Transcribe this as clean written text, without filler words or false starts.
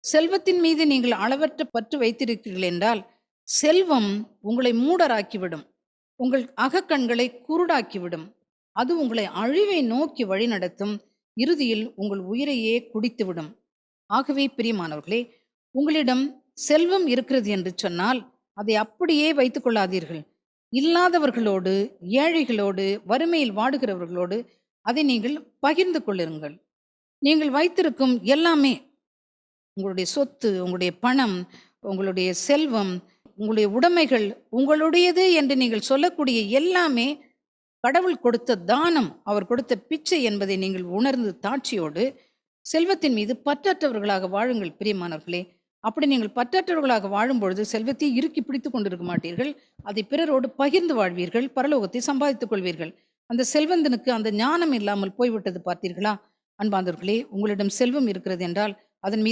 செல்வத்தின் மீது நீங்கள் அளவற்ற பற்று வைத்திருக்கிறீர்கள் என்றால், செல்வம் உங்களை மூடராக்கிவிடும். உங்கள் அகக்கண்களை குருடாக்கிவிடும். அது உங்களை அழிவை நோக்கி வழிநடத்தும். இறுதியில் உங்கள் உயிரையே குடித்துவிடும். ஆகவே பிரியமானவர்களே, உங்களிடம் செல்வம் இருக்கிறது என்று சொன்னால், அதை அப்படியே வைத்துக் கொள்ளாதீர்கள். இல்லாதவர்களோடு, ஏழைகளோடு, வறுமையில் வாடுகிறவர்களோடு அதை நீங்கள் பகிர்ந்து கொள்ளுங்கள். நீங்கள் வைத்திருக்கும் எல்லாமே, உங்களுடைய சொத்து, உங்களுடைய பணம், உங்களுடைய செல்வம், உங்களுடைய உடைமைகள், உங்களுடையது என்று நீங்கள் சொல்லக்கூடிய எல்லாமே கடவுள் கொடுத்த தானம், அவர் கொடுத்த பிச்சை என்பதை நீங்கள் உணர்ந்து தாட்சியோடு செல்வத்தின் மீது பற்றற்றவர்களாக வாழுங்கள் பிரியமானவர்களே. அப்படி நீங்கள் பற்றற்றவர்களாக வாழும்பொழுது செல்வத்தை இறுக்கி பிடித்துக் கொண்டிருக்க மாட்டீர்கள். அதை பிறரோடு பகிர்ந்து வாழ்வீர்கள். பரலோகத்தை சம்பாதித்துக் கொள்வீர்கள். அந்த செல்வந்தனுக்கு அந்த ஞானம் இல்லாமல் போய்விட்டது பார்த்தீர்களா? அன்பார்ந்தவர்களே, உங்களிடம் செல்வம் இருக்கிறது என்றால் அதன் மீது